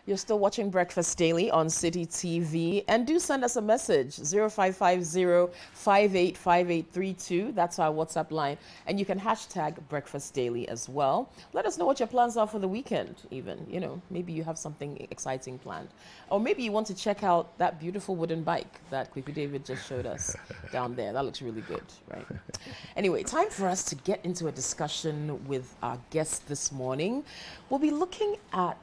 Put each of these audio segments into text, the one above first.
You're still watching Breakfast Daily on City TV. And do send us a message, 0550-585832. That's our WhatsApp line. And you can hashtag Breakfast Daily as well. Let us know what your plans are for the weekend, even. You know, maybe you have something exciting planned. Or maybe you want to check out that beautiful wooden bike that Quippy David just showed us down there. That looks really good, right? Anyway, time for us to get into a discussion with our guest this morning. We'll be looking at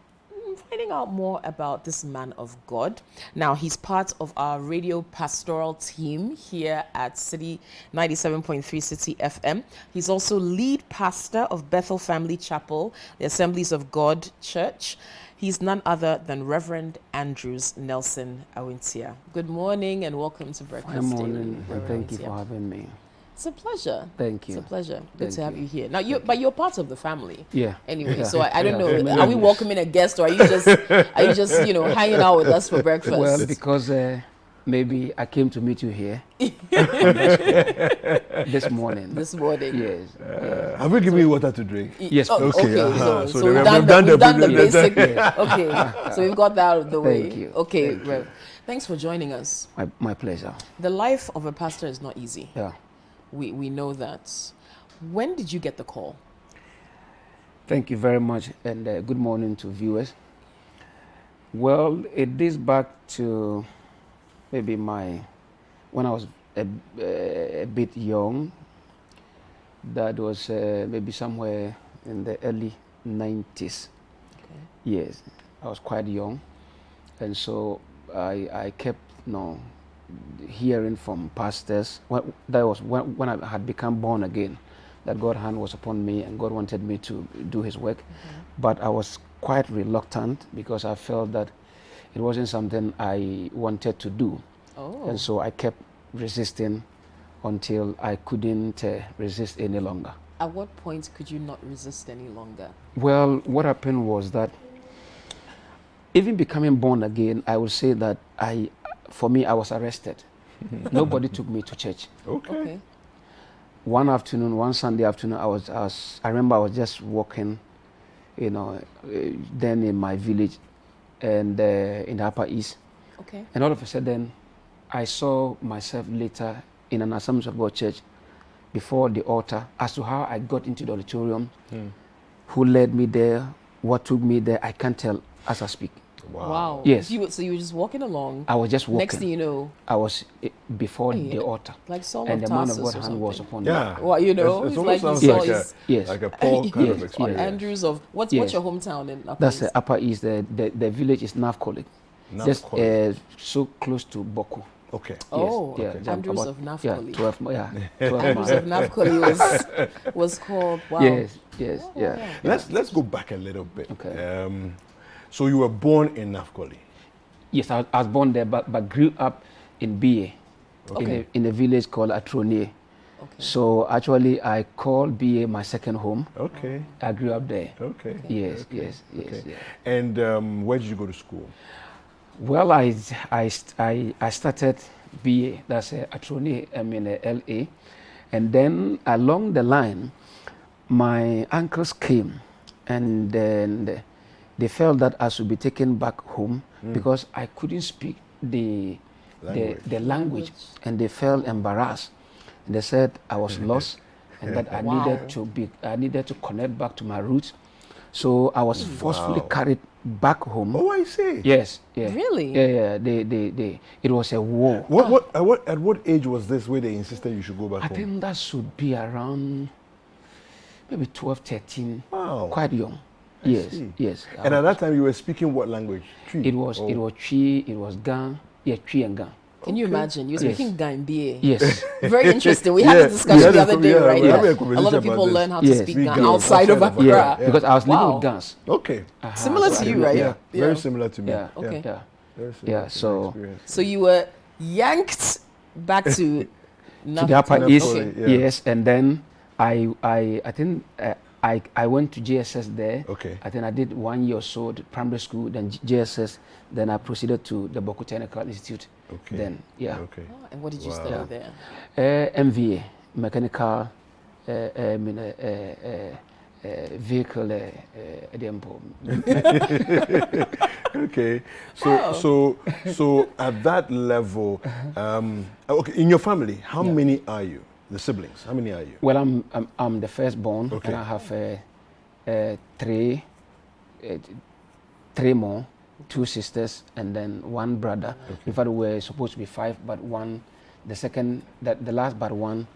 finding out more about this man of God. Now, he's part of our radio pastoral team here at City 97.3 City FM. He's also lead pastor of Bethel Family Chapel, the Assemblies of God Church. He's none other than Reverend Andrews Nelson Awintia. Good morning and welcome to Breakfast Daily. Good morning, and thank you for having me. It's a pleasure. Thank you. It's a pleasure. Good to have you here. Now, you're part of the family. Yeah. Anyway, Yeah. so I don't Yeah. know. Are we welcoming a guest, or are you just hanging out with us for breakfast? Well, because maybe I came to meet you here this morning. This morning. Yes. Have we given you water to drink? Yes. Oh, please. okay. uh-huh. So So we've we've done done the the basic. Yes. Okay. So we've got that out of the way. Thank you. Okay, Rev. Thanks for joining us. My pleasure. The life of a pastor is not easy. Yeah. We know that. When did you get the call? Thank you very much, and good morning to viewers. Well, it dates back to maybe when I was a bit young. That was maybe somewhere in the early 90s. Okay. Yes, I was quite young, and so I kept hearing from pastors. That was when I had become born again, that God's hand was upon me and God wanted me to do His work. Mm-hmm. But I was quite reluctant because I felt that it wasn't something I wanted to do. Oh. And so I kept resisting until I couldn't resist any longer. At what point could you not resist any longer? Well, what happened was that even becoming born again, I would say that for me, I was arrested. Nobody took me to church. Okay. One Sunday afternoon, I remember I was just walking, then in my village and in the Upper East. Okay. And all of a sudden, I saw myself later in an Assemblies of God church before the altar. As to how I got into the auditorium, who led me there, what took me there, I can't tell as I speak. Wow. Yes. So you were just walking along. I was just walking. Next thing you know, I was before the altar. like Saul And of the man of Tarsus God or hand was something. upon me. Yeah. Well, It it's like almost you sounds saw like his Yes. like a Paul kind of Yes. experience. Andrews of what's Yes. your hometown in Upper That's East? the Upper East. The village is Nafkoli. Just so close to Boku. Okay. Oh, Yes. okay. Andrews about- of Nafkoli. 12 miles. Andrews of Nafkoli was called. Wow. Yes. Oh, Yeah. Let's go back a little bit. Okay. So you were born in Nafkoli. Yes, I was born there, but grew up in BA, Okay. in a village called Atronie. Okay. So actually, I call BA my second home. Okay. I grew up there. Okay. Yes. Okay. Yeah. And where did you go to school? Well, I started BA, that's Atronie, LA, and then along the line, my uncles came, and then they felt that I should be taken back home because I couldn't speak the language, and they felt embarrassed. And they said I was lost, and that I needed to connect back to my roots. So I was forcefully carried back home. Oh, I see. Yes. Yeah. Really? Yeah. It was a war. At what age was this where they insisted you should go back I home? think that should be around maybe 12, 13. Wow. Quite young. I see. Yes. And at that time you were speaking what language? Twi? It was Twi, it was Gan. Yeah, Twi and Gan. Can you imagine? You're Yes. speaking Gambia. Yes. Very interesting. We had a discussion the other day, right? we had a A lot conversation of people about learn this. how to Yes. speak Speak Ghana Ghana outside of outside of Accra. Yeah, because I was living Wow. with Gans. Okay. Similar to you, right? Yeah. Yeah. Very similar to me. Yeah. Okay. Yeah. Very similar Yeah, to so- my experience. So you were yanked back to To the Upper Nafkoli, East. yeah. Yes, and then I think I went to JSS there. Okay. I think I did 1 year or so at primary school, then JSS, then I proceeded to the Boku Technical Institute. Okay. Then, yeah. Okay. Oh, and what did you Wow. study Yeah. there? MVA, mechanical vehicle Okay. So at that level, okay, in your family, how many are you? The siblings, how many are you? Well, I'm the firstborn, Okay. and I have three more, two sisters, and then one brother. Okay. In fact, we're supposed to be five, but the last but one,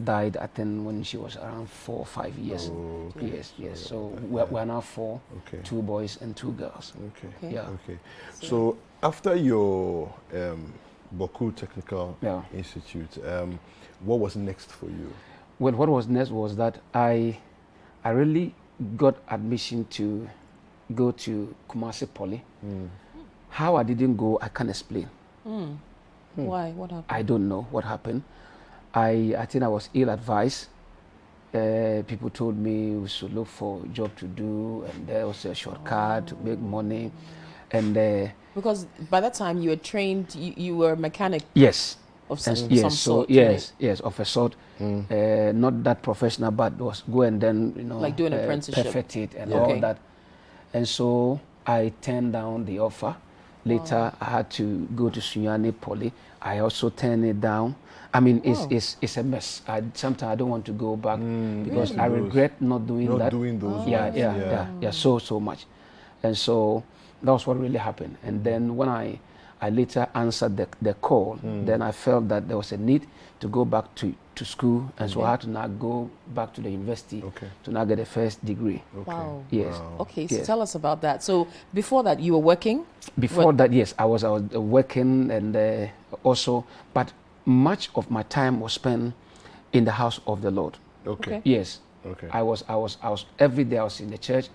died, I think, when she was around 4 or 5 years. Oh, okay. Yes. So we're now four, Okay. 2 boys and 2 girls. Okay. Yeah. Okay. So after your Boku Technical Yeah. Institute, what was next for you? Well, what was next was that I really got admission to go to Kumasi Poly. How I didn't go, I can't explain. Why? What happened? I don't know what happened. I think I was ill-advised. People told me we should look for a job to do, and there was a shortcut to make money. And Because by that time you were trained, you were a mechanic yes, of some, yes, some so sort. yes, yes, of a sort. Not that professional, but was go and then Like do an apprenticeship. perfect it and Okay. all that. And so I turned down the offer. Later, I had to go to Sunyani Poly. I also turned it down. I mean, it's a mess. Sometimes I don't want to go back because I regret not doing that. Not doing those ones. Yeah, so much. And so that was what really happened. And then when I later answered the call, then I felt that there was a need to go back to school. And so I had to now go back to the university to now get a first degree. Okay. Wow. Yes. Wow. Okay, so Yes. tell us about that. So before that, you were working? Before that, yes, I was working, and also, but much of my time was spent in the house of the Lord. Okay. Yes. Okay. I was every day I was in the church.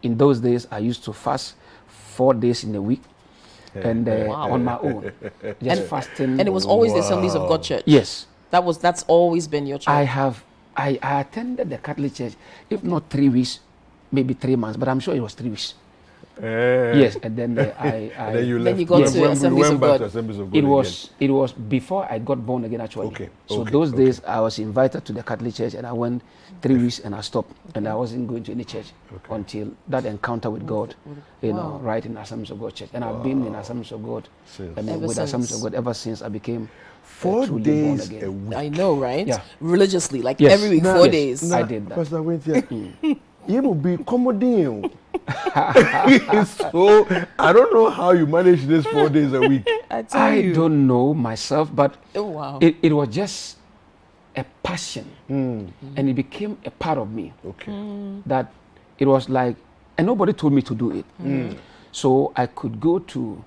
In those days, I used to fast 4 days in a week, and on my own, just fasting. And it was always the Assemblies of God Church? Yes. That's always been your church? I attended the Catholic Church, if not 3 weeks, maybe 3 months, but I'm sure it was 3 weeks. Yes, and then And then you left. Then you got When- to when we Assemblies went of back God. to Assemblies of God It again. was before I got born again, actually. Okay, So okay, those okay. days I was invited to the Catholic Church, and I went 3 weeks and I stopped, and I wasn't going to any church until that encounter with God, right in Assemblies of God Church. And I've been in Assemblies of God, Ever with Assemblies since. of God ever since I became 4 truly born days again. a week. I know, right? Yeah. Religiously, like Yes. every week, Nah, 4 yes. days. Nah. I did that. Pastor Awintia, you will be accommodating. So I don't know how you manage this 4 days a week. I tell I you. don't know myself, but Oh, wow. it was just a passion, and it became a part of me. Okay. That it was like, and nobody told me to do it. So I could go to,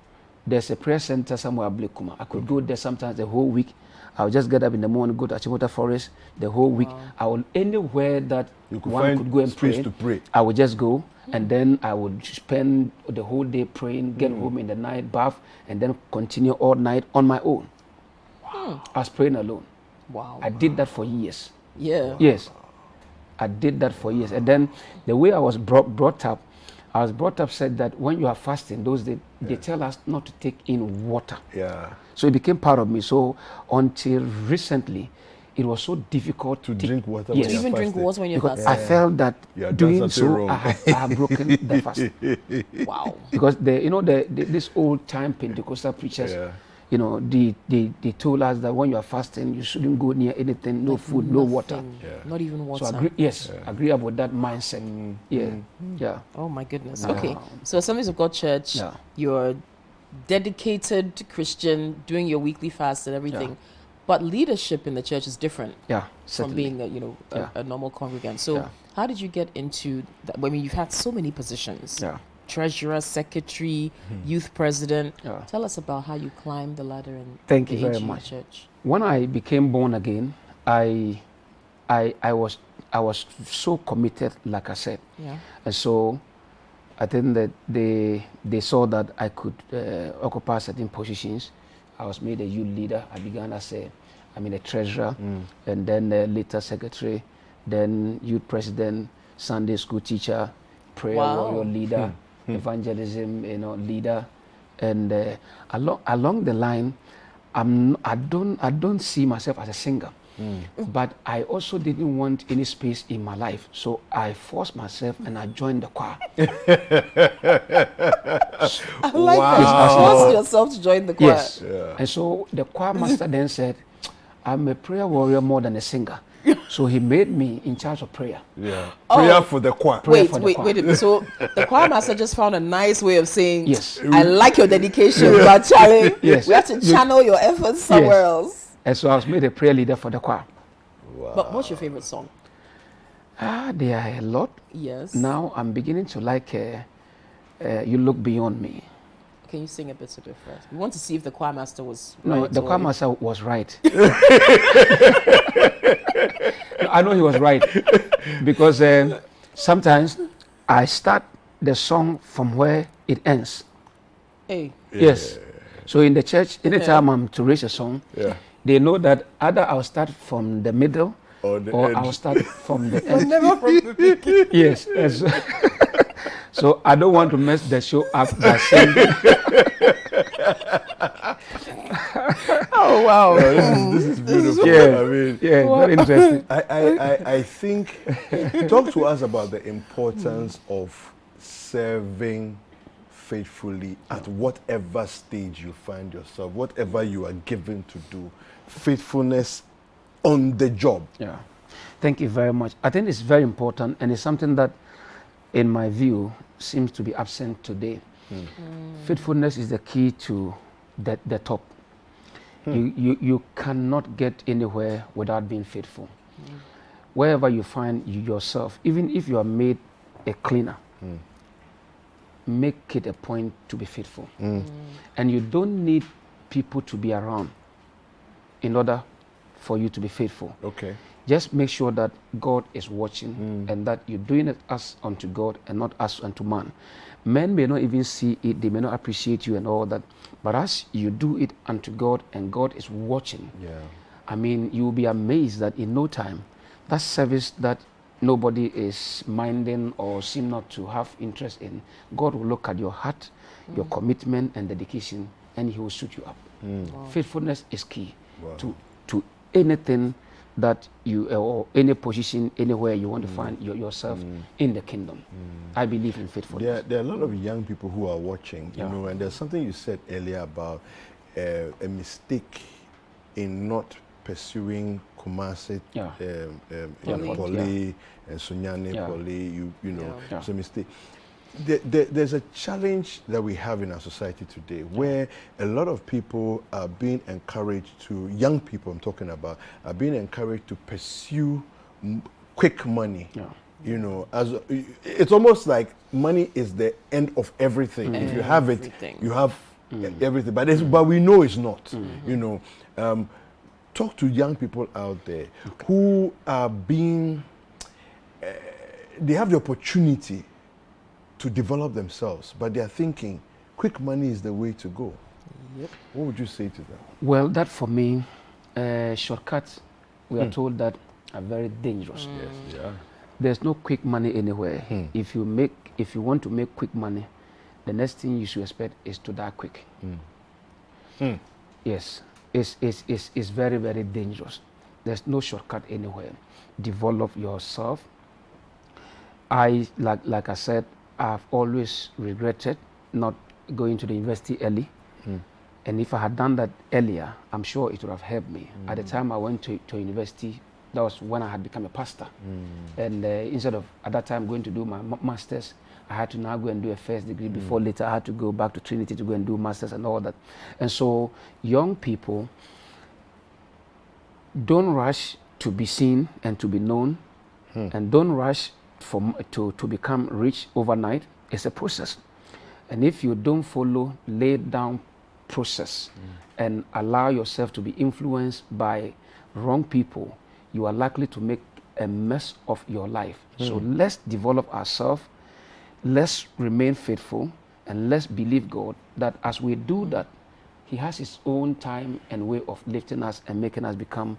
there's a prayer center somewhere at Blakuma. I could go there sometimes the whole week. I would just get up in the morning, go to Achimota Forest the whole week. I would, anywhere that You could one find could go and space pray, to pray. I would just go, and then I would spend the whole day praying, get home in the night, bath, and then continue all night on my own. I was praying alone. Wow. I did that for years. Yeah. Yes, I did that for years. And then the way I was brought up, said that when you are fasting, those days, they tell us not to take in water. Yeah. So it became part of me. So until recently, it was so difficult To drink water. Yes. To when even you're drink fasting. water when you're because fasting. I felt that You have done doing something so, wrong. I have broken the fast. Wow. Because this old time Pentecostal preachers, Yeah. they told us that when you are fasting, you shouldn't go near anything, no Like food, no water. nothing, Yeah. Not even water. So I agree with that mindset. Yeah. Oh my goodness. Yeah. Okay. So Assemblies of God Church, Yeah. you're dedicated Christian, doing your weekly fast and everything. But leadership in the church is different Yeah, from certainly. being a normal congregant. So Yeah. how did you get into that? I mean, you've had so many positions. Yeah. Treasurer, secretary, youth president. Yeah. Tell us about how you climbed the ladder in Thank the you very AG much. church. When I became born again, I was so committed, like I said, Yeah. and so I think that they saw that I could occupy certain positions. I was made a youth leader. I began as a treasurer, and then later secretary, then youth president, Sunday school teacher, prayer Wow. warrior leader, evangelism leader, and along the line, I don't see myself as a singer. But I also didn't want any space in my life, so I forced myself and I joined the choir. I like that. You forced yourself to join the choir. Yes. And so the choir master then said, I'm a prayer warrior more than a singer. So he made me in charge of prayer. Yeah. Prayer for the choir. Wait a minute. So the choir master just found a nice way of saying, yes, I like your dedication, but Charlie, yes, we have to channel your efforts somewhere else. And so I was made a prayer leader for the choir. Wow. But what's your favorite song? There are a lot. Yes. Now I'm beginning to like You Look Beyond Me. Can you sing a bit of it first? We want to see if the choir master was No, right. the choir master was right. I know he was right. Because sometimes I start the song from where it ends. Hey. Yes. So in the church, anytime I'm to raise a song, they know that either I'll start from the middle or I'll start from the end. Never from the beginning. Yes. So I don't want to mess the show up by singing. Oh wow! This is beautiful. Yeah, I mean, very interesting. I think, talk to us about the importance of serving faithfully at whatever stage you find yourself, whatever you are given to do, faithfulness on the job. Yeah, thank you very much. I think it's very important, and it's something that, in my view, seems to be absent today. Faithfulness is the key to the top. You cannot get anywhere without being faithful. Wherever you find yourself, even if you are made a cleaner, make it a point to be faithful. And you don't need people to be around in order for you to be faithful. Okay. Just make sure that God is watching and that you're doing it as unto God and not as unto man. Men may not even see it, they may not appreciate you and all that, but as you do it unto God and God is watching, I mean, you will be amazed that in no time, that service that nobody is minding or seem not to have interest in, God will look at your heart, your commitment and dedication, and he will suit you up. Wow. Faithfulness is key to anything that you, or any position, anywhere you want to find yourself in the kingdom. I believe in faithfulness. There are a lot of young people who are watching, you know, and there's something you said earlier about a mistake in not pursuing Kumasi, Poly, and Sunyani, Poly, you know, it's a mistake. There's a challenge that we have in our society today where a lot of people are being encouraged to, young people I'm talking about, are being encouraged to pursue quick money. You know, it's almost like money is the end of everything. If you have it, you have everything. But we know it's not. You know, talk to young people out there who are being, they have the opportunity to develop themselves, but they are thinking quick money is the way to go. What would you say to them? Well, that for me, shortcuts, we are told that are very dangerous. There's no quick money anywhere. If you want to make quick money, the next thing you should expect is to die quick. Yes, it's very, very dangerous. There's no shortcut anywhere. Develop yourself. Like I said, I've always regretted not going to the university early. And if I had done that earlier, I'm sure it would have helped me. At the time I went to university, that was when I had become a pastor. And instead of, at that time, going to do my master's, I had to now go and do a first degree before later I had to go back to Trinity to go and do master's and all that. And so young people, don't rush to be seen and to be known, and don't rush to become rich overnight. It's a process. And if you don't follow laid down process and allow yourself to be influenced by wrong people, you are likely to make a mess of your life. So let's develop ourselves, let's remain faithful, and let's believe God that as we do that, he has his own time and way of lifting us and making us become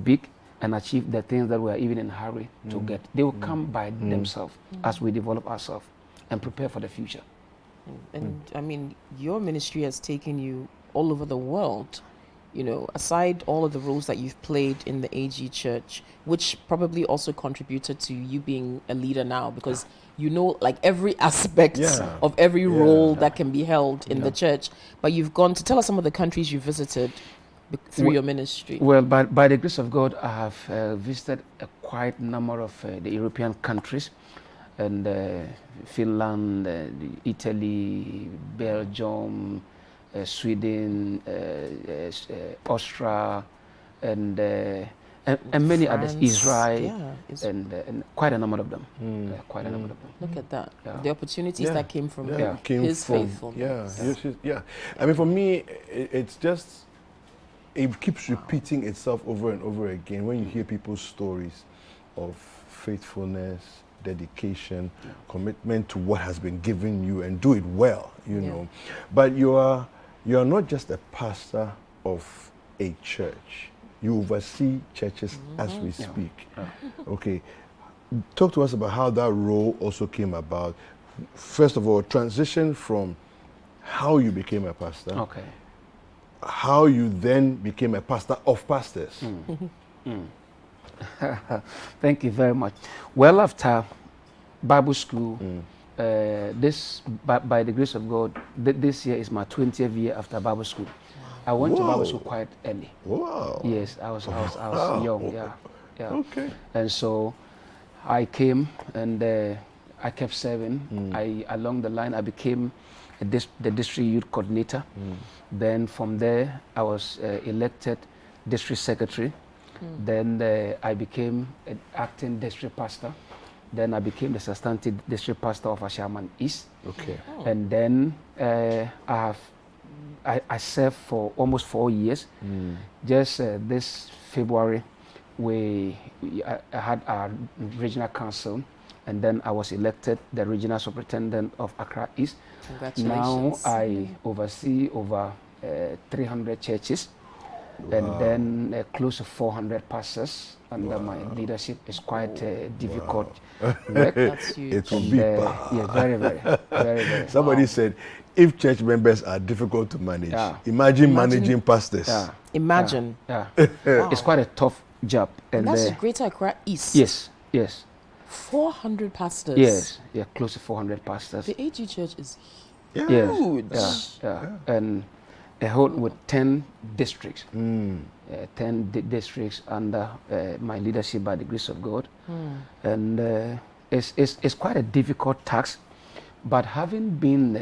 big and achieve the things that we are even in a hurry to get. They will come by themselves as we develop ourselves and prepare for the future. And I mean, your ministry has taken you all over the world. aside all of the roles that you've played in the AG Church, which probably also contributed to you being a leader now, because like every aspect of every role that can be held in the church. But you've gone to tell us some of the countries you visited through your ministry. Well, by the grace of God, I have visited a quite number of the European countries, and Finland, Italy, Belgium, Sweden, Austria, and many others, Israel, and quite a number of them. Quite a number of them. Look at that. The opportunities that came from his faithfulness. I mean, for me, it's just, it keeps repeating itself over and over again when you hear people's stories of faithfulness, dedication, commitment to what has been given you, and do it well, you know. But you are not just a pastor of a church. You oversee churches as we speak. Okay. Talk to us about how that role also came about. First of all, transition from how you became a pastor. Okay. How you then became a pastor of pastors. Thank you very much. Well, after Bible school, by the grace of God, this year is my 20th year after Bible school. I went to Bible school quite early. Wow. Yes, I was young. Yeah. Okay. And so I came and I kept serving. Along the line, I became the district youth coordinator. Then from there, I was elected district secretary. Then I became an acting district pastor. Then I became the substantive district pastor of Ashaman East. Okay. And then I served for almost 4 years. Just this February, I had our regional council, and then I was elected the regional superintendent of Accra East. Congratulations. Now I oversee over 300 churches, and then close to 400 pastors under my leadership. Is quite difficult work. That's huge. It will be yeah, very. Somebody said, if church members are difficult to manage, imagine managing pastors. Imagine. It's quite a tough job. And that's Greater Accra East. Yes. 400 pastors. Yes, close to 400 pastors. The AG Church is huge. And a whole with 10 districts. 10 districts under my leadership by the grace of God. And it's quite a difficult task. But having been,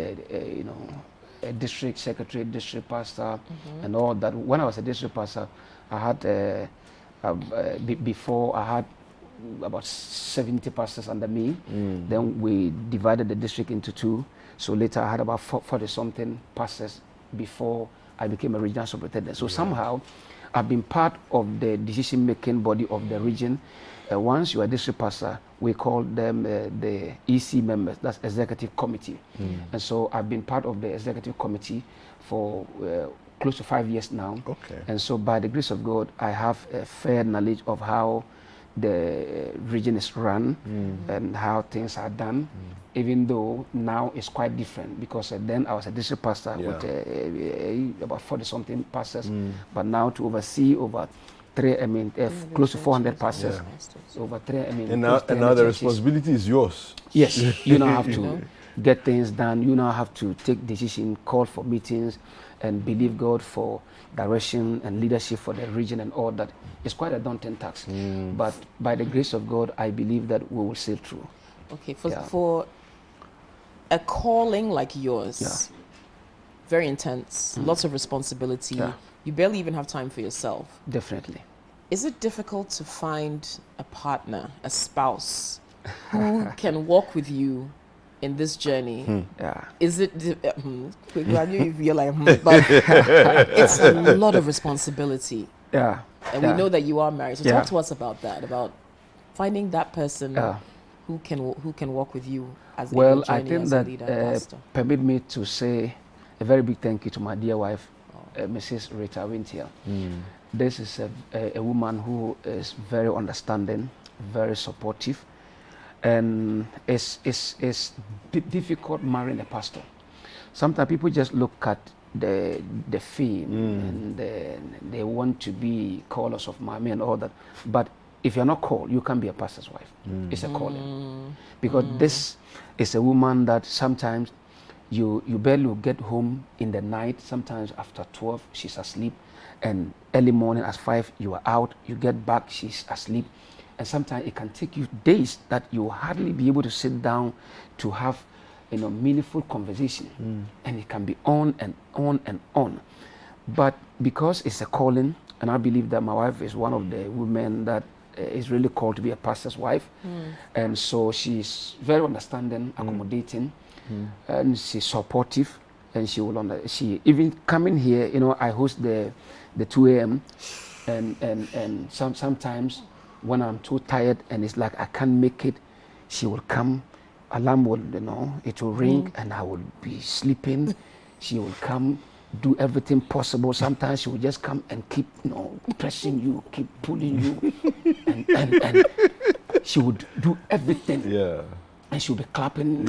a district secretary, district pastor, and all that, when I was a district pastor, I had, before I had about 70 pastors under me. Then we divided the district into two. So later I had about 40-something pastors before I became a regional superintendent. So somehow I've been part of the decision-making body of the region. Once you are district pastor, we call them the EC members, that's executive committee. And so I've been part of the executive committee for close to 5 years now. Okay. And so by the grace of God, I have a fair knowledge of how the region is run and how things are done, even though now it's quite different, because then I was a district pastor with about 40-something pastors, but now to oversee over close to 400 pastors, over 3, and now the responsibility is yours. Yes, you now have to get things done. You now have to take decisions, call for meetings, and believe God for direction and leadership for the region and all that. It's quite a daunting task, but by the grace of God, I believe that we will sail through. Okay, for a calling like yours, very intense, lots of responsibility. You barely even have time for yourself. Definitely. Is it difficult to find a partner, a spouse, who can walk with you in this journey? Is it? I knew you'd be like, but it's a lot of responsibility. And we know that you are married. So talk to us about that, about finding that person who can walk with you as a journey, I think as a leader, pastor. Permit me to say a very big thank you to my dear wife, Mrs. Rita Awintia. This is a woman who is very understanding, very supportive, and it's difficult marrying a pastor. Sometimes people just look at the fame and they want to be callers of Mami and all that. But if you're not called, you can't be a pastor's wife. It's a calling. Because this is a woman that sometimes you barely will get home in the night. Sometimes after 12, she's asleep. And early morning at 5, you are out. You get back, she's asleep. And sometimes it can take you days that you will hardly be able to sit down to have meaningful conversation. And it can be on and on and on. But because it's a calling, and I believe that my wife is one of the women that is really called to be a pastor's wife. And so she's very understanding, accommodating, and she's supportive. And she even coming here, I host the 2 a.m. and sometimes when I'm too tired and it's like I can't make it, she will come. Alarm will, it will ring and I will be sleeping. She will come, do everything possible. Sometimes she will just come and keep, pressing you, keep pulling you, and she would do everything. Yeah. And she'll be clapping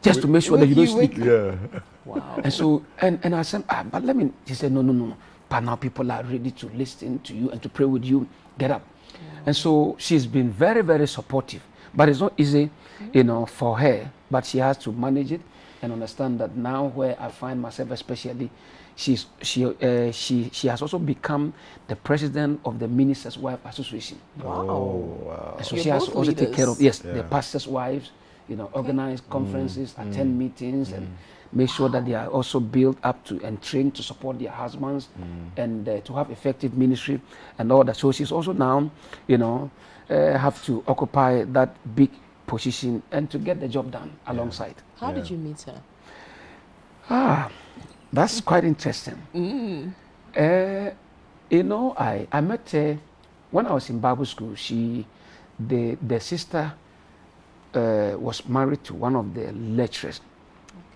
just to make sure that you don't sleep. Yeah. Wow. And so, and I said, but she said, no. But now people are ready to listen to you and to pray with you. Get up. And so she's been very, very supportive. But it's not easy, for her. But she has to manage it and understand that now where I find myself, especially, she has also become the president of the Minister's Wife Association. Wow. And so she has to also take care of the pastors' wives, organize conferences, attend meetings, and make sure that they are also built up to and trained to support their husbands and to have effective ministry and all that. So she's also now, have to occupy that big position and to get the job done alongside. How did you meet her? That's quite interesting. I met her when I was in Bible school. The sister was married to one of the lecturers.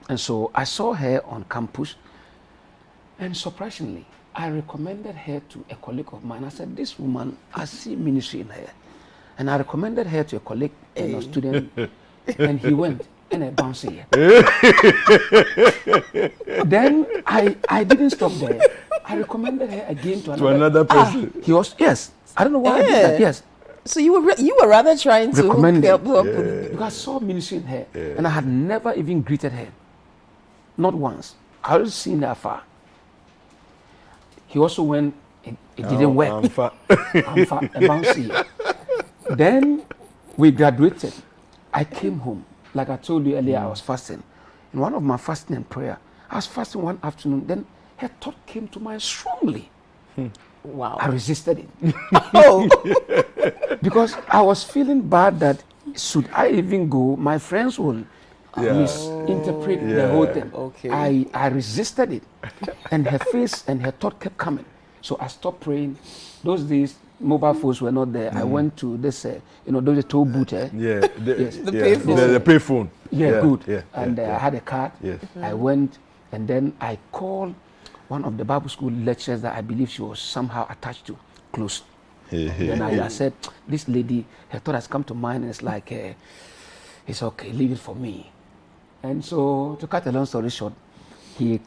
And so I saw her on campus, and surprisingly, I recommended her to a colleague of mine. I said, this woman, I see ministry in her. And I recommended her to a colleague, a student, and he went and I bounced here. Then I didn't stop there. I recommended her again to another person. He was, yes. I don't know why I did that, yes. So you were rather trying to help because I saw ministry in her, and I had never even greeted her. Not once. I was seen her afar. He also went, it didn't work. I'm fat, bouncy. Then we graduated. I came home. Like I told you earlier, I was fasting. In one of my fasting and prayer, I was fasting one afternoon. Then her thought came to mind strongly. Wow. I resisted it. Because I was feeling bad that should I even go, my friends will misinterpret the whole thing. Okay. I resisted it. And her face and her thought kept coming. So I stopped praying. Those days, mobile phones were not there. I went to this, those toll booth. The payphone. The payphone. Yeah, good. Yeah, and I had a card. Yes. I went, and then I called one of the Bible school lecturers that I believe she was somehow attached to, close. Then I said, this lady, her thought has come to mind, and it's like, it's okay, leave it for me. And so, to cut a long story short, she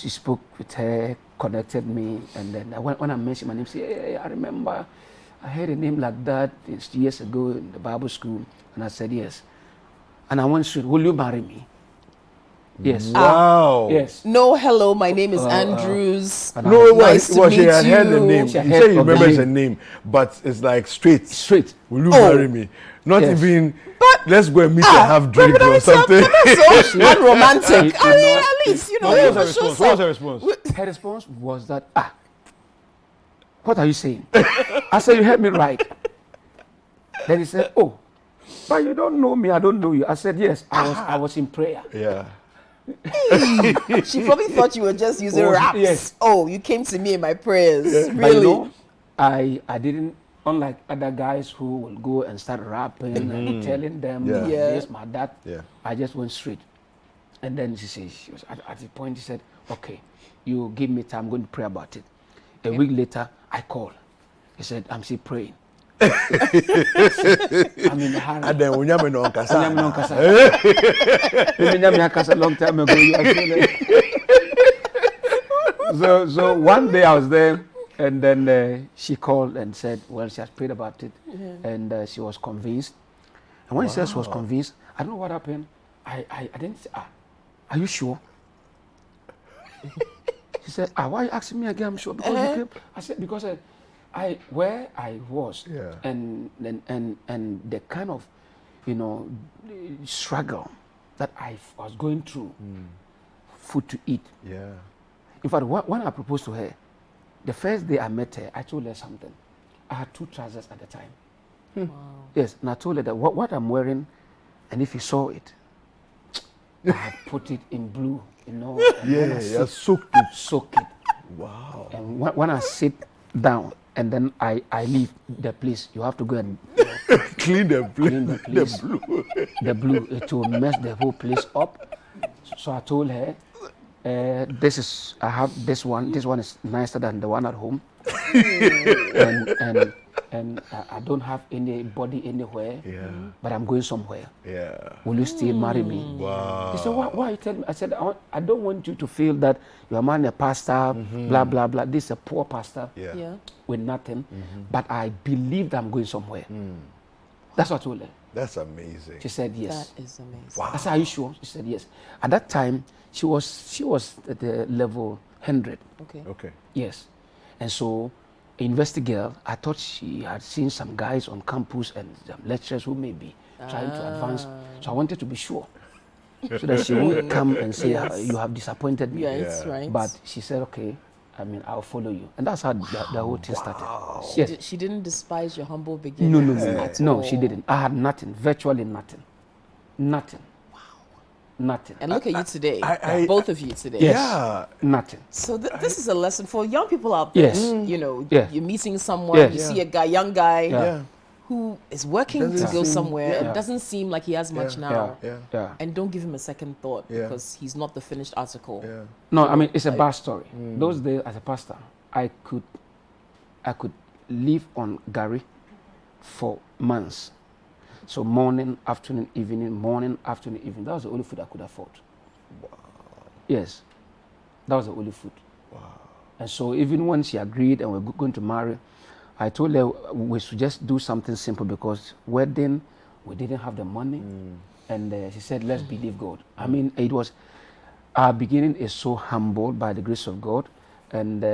spoke with her, connected me, and then when I mentioned my name, she said, hey, I remember I heard a name like that years ago in the Bible school, and I said yes. And I went straight, will you marry me? Yes. Wow. Yes. No, hello, my name is Andrews. No, nice to meet she had heard the name. She said you remember the name, but it's like straight. Will you marry me? Not even, but let's go and meet and have drink or something. That's so unromantic. I mean, at least, What was her response? Her response was that, what are you saying? I said, you heard me right. Then he said, oh, but you don't know me, I don't know you. I said, yes, I was in prayer. Yeah. She probably thought you were just using raps. Yes. Oh, you came to me in my prayers. Yeah. Really? But I didn't, unlike other guys who will go and start rapping and telling them this, my that. Yeah. I just went straight. And then she was at the point, she said, okay, you give me time, I'm going to pray about it. A week later, I called. He said, I'm still praying. I'm in a hurry. And then when you're on Kasa. Long time ago. So one day I was there, and then she called and said, well, she had prayed about it, and she was convinced. And when she said she was convinced, I don't know what happened. I didn't say, are you sure? She said, why are you asking me again? I'm sure because you came. I said, because where I was, and the kind of, struggle that I was going through, food to eat. Yeah. In fact, when I proposed to her, the first day I met her, I told her something. I had 2 trousers at the time. Wow. Yes, and I told her that what I'm wearing, and if you saw it, I had put it in blue, And soaked it. Soak it. Wow. And when I sit down and then I leave the place, you have to go and clean the place. The blue. The blue, it will mess the whole place up. So I told her, I have this one. This one is nicer than the one at home. and I don't have anybody anywhere. Yeah. But I'm going somewhere. Yeah. Will you still marry me? Wow. He said, why you tell me? I said, I don't want you to feel that you're a man, a pastor, blah, blah, blah. This is a poor pastor with nothing. But I believe that I'm going somewhere. That's what I told her. That's amazing. She said yes. That is amazing. Wow. I said, are you sure? She said yes. At that time, she was at the level 100. Okay. Yes. And so, a university girl, I thought she had seen some guys on campus and some lecturers who may be trying to advance. So I wanted to be sure. So that she would come and say, you have disappointed me. Yes, right. But she said, okay, I'll follow you. And that's how the whole thing started. Yes. She didn't despise your humble beginnings. No, she didn't. I had nothing, virtually nothing. Nothing. Wow. Nothing. And look at you today, both of you today. Yes. Yeah. Nothing. So this is a lesson for young people out there. Yes. You're meeting someone, you see a young guy who is working to go somewhere. It doesn't seem like he has much now. And don't give him a second thought because he's not the finished article. No, it's a bad story. Those days as a pastor, I could live on Gary for months. So morning, afternoon, evening, morning, afternoon, evening. That was the only food I could afford. Wow. Yes. That was the only food. Wow. And so even when she agreed and we were going to marry, I told her we should just do something simple because wedding, we didn't have the money. And she said, let's believe God. It was, our beginning is so humbled by the grace of God. And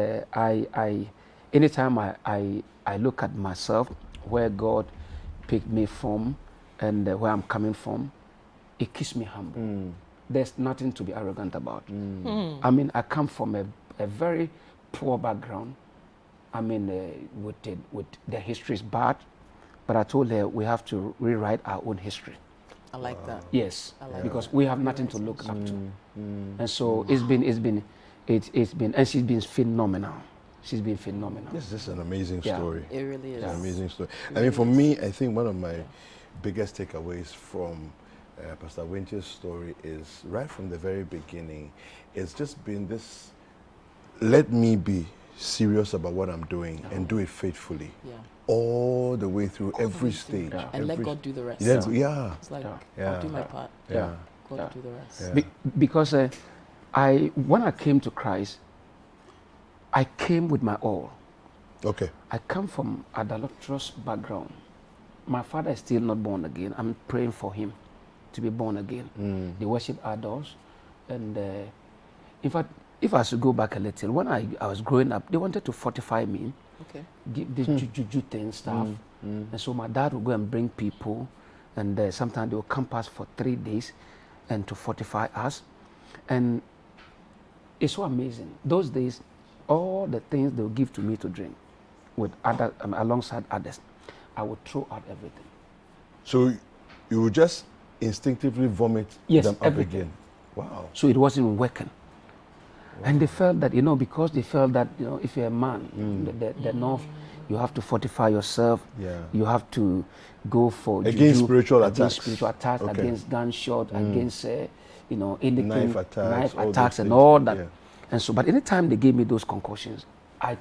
anytime I look at myself, where God picked me from and where I'm coming from, it keeps me humble. There's nothing to be arrogant about. I come from a very poor background. With the history is bad, but I told her we have to rewrite our own history. I like that. Yes, because we have nothing to look up to, and so it's been, and she's been phenomenal. She's been phenomenal. This is an amazing story. It really is. It's an amazing story. For me, I think one of my biggest takeaways from Pastor Awintia's story is right from the very beginning. It's just been this: let me be serious about what I'm doing and do it faithfully. All the way through every stage. And let God do the rest. It's like, I'll do my part. God do the rest. Because when I came to Christ, I came with my all. Okay. I come from an idolatrous background. My father is still not born again. I'm praying for him to be born again. They worship idols. And in fact, if I should go back a little, when I was growing up, they wanted to fortify me. Okay. Give this juju thing stuff. And so my dad would go and bring people, and sometimes they would camp us for 3 days and to fortify us. And it's so amazing. Those days, all the things they would give to me to drink with other, alongside others, I would throw out everything. So you would just instinctively vomit them up again? Wow. So it wasn't working. Wow. And they felt that, because they felt that, if you're a man, the North, you have to fortify yourself. You have to go for against spiritual attacks. Against gunshot, against, anything, knife attacks and all that. Yeah. And so, but anytime they gave me those concussions, I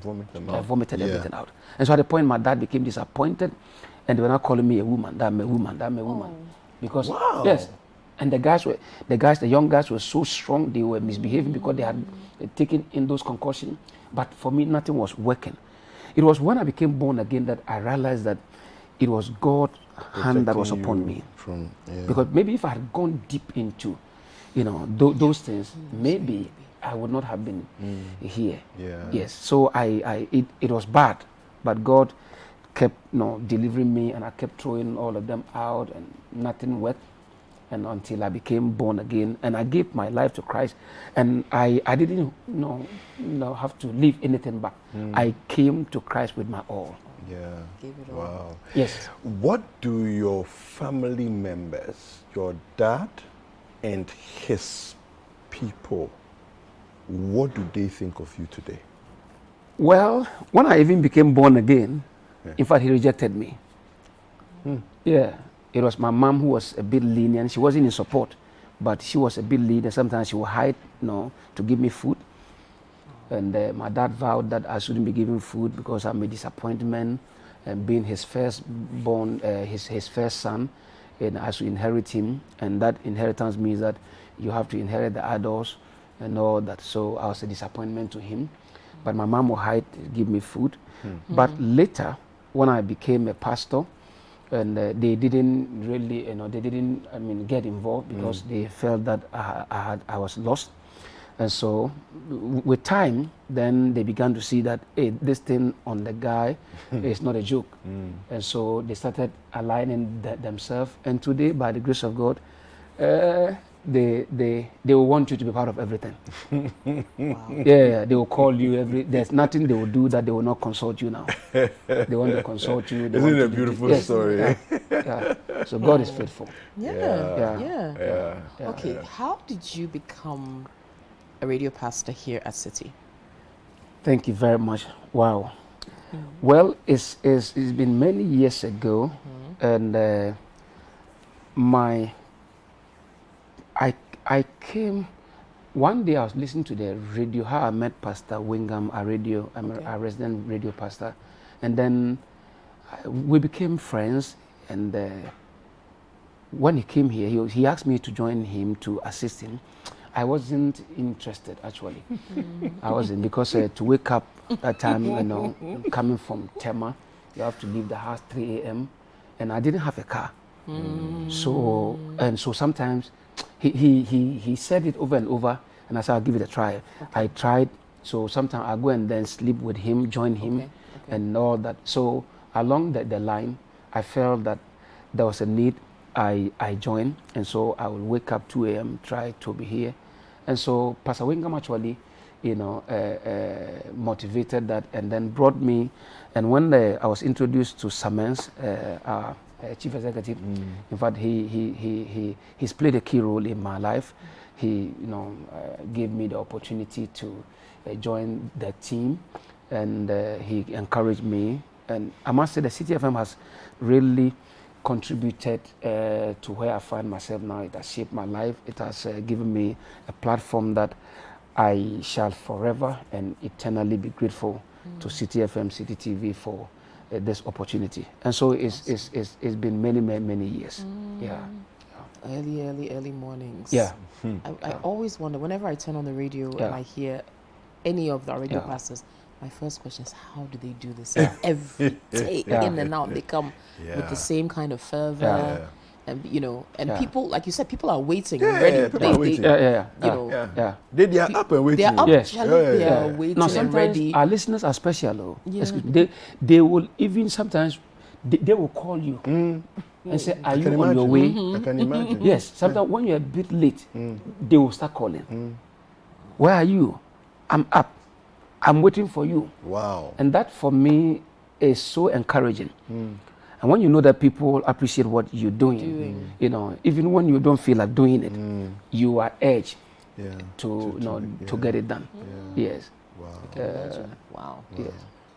vomited everything out. And so at the point, my dad became disappointed, and they were not calling me a woman. That I'm a woman. Because And the young guys were so strong, they were misbehaving because they had taken in those concussions. But for me, nothing was working. It was when I became born again that I realized that it was God's hand that was upon me. Because maybe if I had gone deep into, those things, maybe I would not have been here. Yes. So it was bad, but God kept delivering me, and I kept throwing all of them out, and nothing worked. And until I became born again, and I gave my life to Christ, and I didn't have to leave anything back. I came to Christ with my all. Yeah. Gave it all. Wow. Yes. What do your family members, your dad and his people, what do they think of you today? Well, when I even became born again, in fact, he rejected me. Yeah. It was my mom who was a bit lenient. She wasn't in support, but she was a bit lenient. Sometimes she would hide, to give me food. And my dad vowed that I shouldn't be given food because I'm a disappointment, and being his firstborn, his first son, and I should inherit him. And that inheritance means that you have to inherit the adults and all that. So I was a disappointment to him. But my mom would hide, give me food. But later, when I became a pastor, and they didn't really, get involved because they felt that I was lost. And so with time, then they began to see that, hey, this thing on the guy is not a joke. And so they started aligning themselves. And today, by the grace of God, they will want you to be part of everything. Wow. Yeah, they will call you there's nothing they will do that they will not consult you now. They want to consult you. Isn't it a beautiful story? Yeah. So God is faithful. Yeah. Okay, how did you become a radio pastor here at City? Thank you very much. Wow. Well, it's been many years ago, and I came one day. I was listening to the radio. How I met Pastor Wingham, a resident radio pastor, and then we became friends. And when he came here, he asked me to join him to assist him. I wasn't interested, actually. I wasn't, because to wake up that time, coming from Tema, you have to leave the house 3 a.m. and I didn't have a car. So sometimes he said it over and over, and I said, I'll give it a try. I tried. So sometimes I go and then sleep with him, join him, and all that. So along the line, I felt that there was a need. I joined, and so I will wake up 2 a.m., try to be here. And so Pastor Wingham actually, motivated that, and then brought me. And when I was introduced to Simmons, our chief executive, in fact, he's played a key role in my life. He, gave me the opportunity to join the team, and he encouraged me. And I must say, the City FM has really contributed to where I find myself now. It has shaped my life. It has given me a platform that I shall forever and eternally be grateful to City FM, City TV for this opportunity. And so it's been many years. Early mornings. Yeah. I always wonder, whenever I turn on the radio and I hear any of the radio pastors, my first question is, how do they do this every day? In and out, they come with the same kind of fervor. And people, like you said, people are waiting ready. They are up and waiting. They are up, they are waiting now, sometimes and ready. our listeners are special. Excuse me. They will even sometimes they will call you and say, are you on your way? I can imagine. Yes, sometimes when you're a bit late, they will start calling. Where are you? I'm up. I'm waiting for you. Wow. And that for me is so encouraging. And when you know that people appreciate what you're doing, even when you don't feel like doing it, you are urged to get it done. Yes. Wow. Wow. Yes.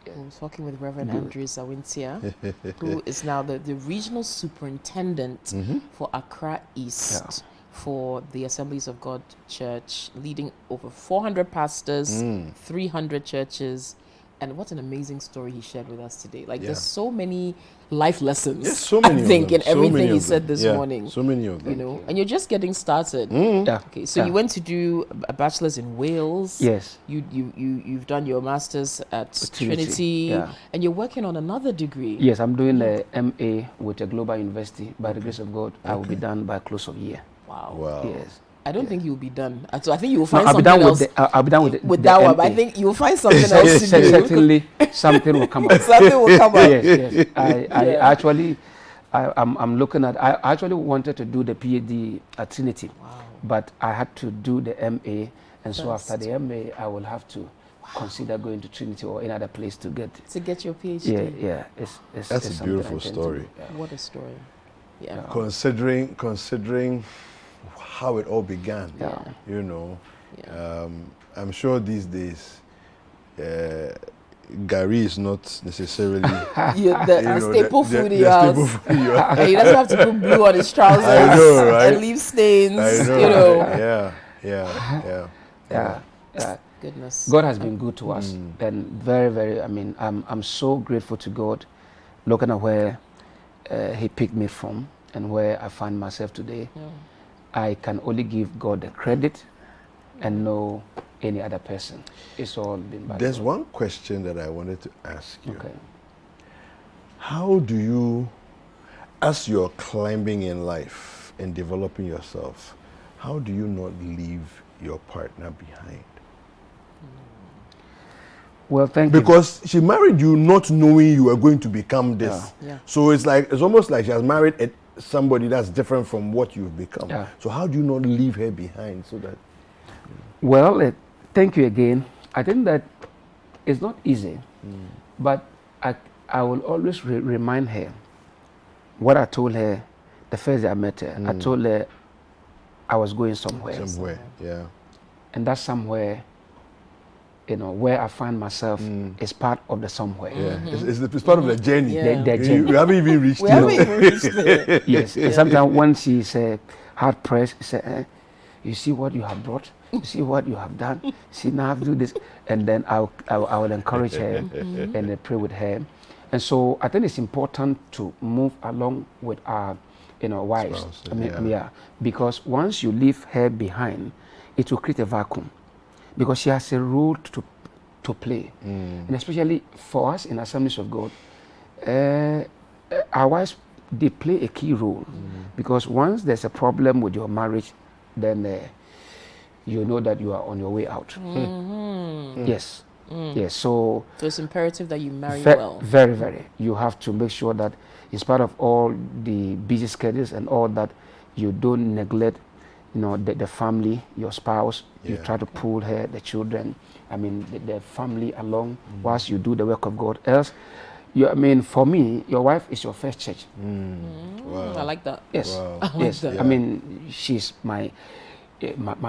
We're talking with Reverend Andrews Awintia, who is now the regional superintendent for Accra East for the Assemblies of God Church, leading over 400 pastors, 300 churches, And what an amazing story he shared with us today. Like, there's so many life lessons, Yes, so many I think, of them. in everything many he of said them. this Yeah, morning. So many of them. You know, and you're just getting started. Yeah. Okay, so you went to do a bachelor's in Wales. Yes. You've done your master's at Trinity. Trinity, and you're working on another degree. Yes, I'm doing a MA with a global university. By the grace of God, I will be done by close of year. Wow. Yes. I don't think you'll be done. So I think you'll find I'll be something done else. I'll be done with with the that one. MA. But I think you'll find something else to do. Certainly, something will come up. Something will come up. Yes. I actually, I'm looking at. I actually wanted to do the PhD at Trinity, but I had to do the MA, and so after the MA, I will have to consider going to Trinity or any other place to get your PhD. Yeah. That's a beautiful story. What a story. Yeah. Considering how it all began, you know, I'm sure these days, Gary is not necessarily the staple food in the your staple house. food in your house. And he doesn't have to put blue on his trousers I know, right? and leave stains. I know, You know. right? Yeah. Goodness. God has been good to us, and very, very. I mean, I'm so grateful to God, looking at where He picked me from and where I find myself today. I can only give God the credit and no any other person. It's all been by There's God. one question that I wanted to ask you. Okay. How do you, as you're climbing in life and developing yourself, how do you not leave your partner behind? Well, thank you. Because she married you not knowing you were going to become this. Yeah. So it's almost like she has married somebody that's different from what you've become. Yeah. So how do you not leave her behind so that... Well, thank you again. I think that it's not easy, but I will always remind her what I told her the first day I met her. I told her I was going somewhere. Somewhere, yeah. And that somewhere, you know, where I find myself is part of the somewhere. Yeah. It's part of the journey. Yeah. The journey. We haven't even reached We haven't even reached there. Yes. And sometimes when she's hard pressed, she say, you see what you have brought? You see what you have done? See, now I have to do this. And then I will encourage her and pray with her. And so I think it's important to move along with our wives. Spouse, I mean, because once you leave her behind, it will create a vacuum. Because she has a role to play. And especially for us in Assemblies of God, our wives, they play a key role. Because once there's a problem with your marriage, then you know that you are on your way out. Yes. Yes. So it's imperative that you marry well. Very, very. You have to make sure that in spite of all the busy schedules and all that, you don't neglect the family, your spouse. You try to pull her, the children, the family along whilst you do the work of God. Else, for me, your wife is your first church. Wow. I like that. Yes. Wow. I like yes. that. She's my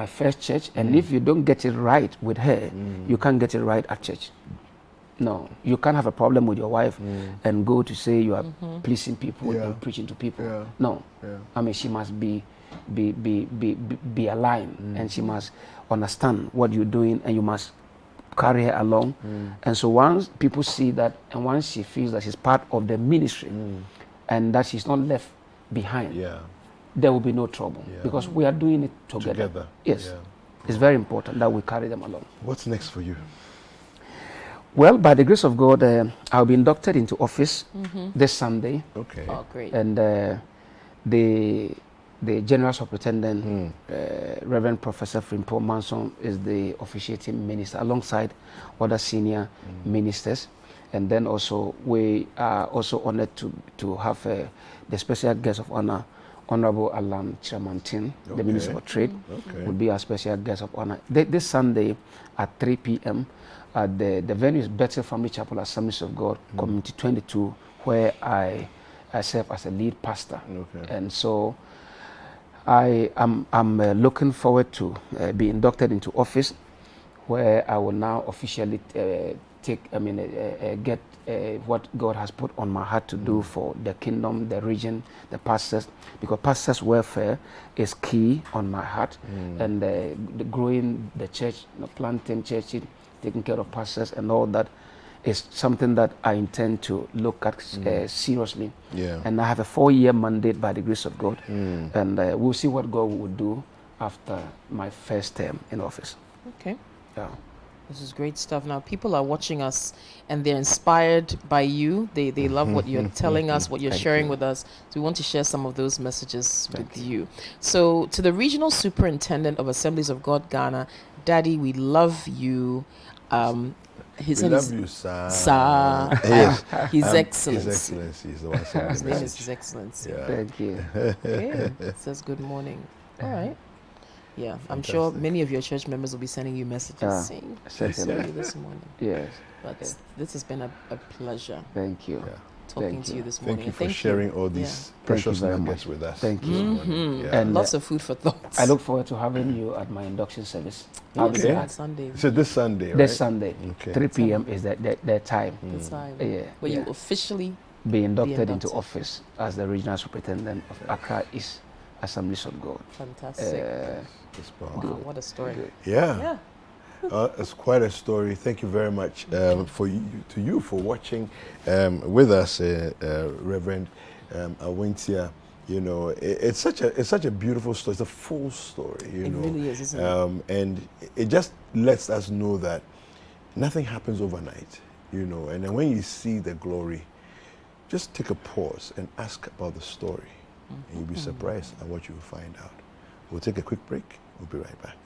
first church, and if you don't get it right with her, you can't get it right at church. No, you can't have a problem with your wife and go to say you are pleasing people and preaching to people. Yeah. No, she must be aligned, and she must understand what you're doing, and you must carry her along. And so once people see that, and once she feels that she's part of the ministry, and that she's not left behind, there will be no trouble, because we are doing it together. Yes, it's very important that we carry them along. What's next for you? Well, by the grace of God, I'll be inducted into office this Sunday. Okay. Oh, great. And the General Superintendent, Reverend Professor Frimpong Manson, is the officiating minister alongside other senior ministers. And then also we are also honored to have the special guest of honor, Honorable Alan Chamantin, the Minister of Trade, will be our special guest of honor. This Sunday at 3 p.m. The venue is Bethel Family Chapel, Assemblies of God, Community 22, where I serve as a lead pastor. And so I'm looking forward to be inducted into office, where I will now officially get what God has put on my heart to do for the kingdom, the region, the pastors, because pastors' welfare is key on my heart, and the growing the church, planting churches, taking care of pastors and all that is something that I intend to look at seriously. Yeah. And I have a 4-year mandate by the grace of God. And we'll see what God will do after my first term in office. Okay. Yeah. This is great stuff. Now, people are watching us and they're inspired by you. They love what you're telling us, what you're sharing with us. So we want to share some of those messages with you. So, to the Regional Superintendent of Assemblies of God, Ghana, Daddy, we love you. His We name love is you, sir. Sir. Yes. His Excellency. His Excellency is the one saying His the name is message. His Excellency. Yeah. Thank you. Okay. It says good morning. All right. Yeah, I'm sure many of your church members will be sending you messages saying, "I saw you this morning." Yes. But this has been a pleasure Thank you. Yeah. talking to you this morning. Thank you And for sharing all these precious very nuggets much. with us. Thank you. Yeah. And Lots of food for thought. I look forward to having you at my induction service. I'll be Yes, there on Sunday. So this Sunday, right? this Sunday, Okay. 3 p.m. is the time. The time. Yeah, Where you yeah. officially Be inducted into inducted. office as the regional superintendent of Accra East Assemblies of God. fantastic. It's Wow, powerful. what a story. Yeah. Yeah. It's quite a story. Thank you very much to you for watching with us, Reverend Awintia. You know, it's such a beautiful story. It's a full story. You know, really is, isn't it? And it just lets us know that nothing happens overnight. You know, and then when you see the glory, just take a pause and ask about the story, and you'll be surprised at what you will find out. We'll take a quick break. We'll be right back.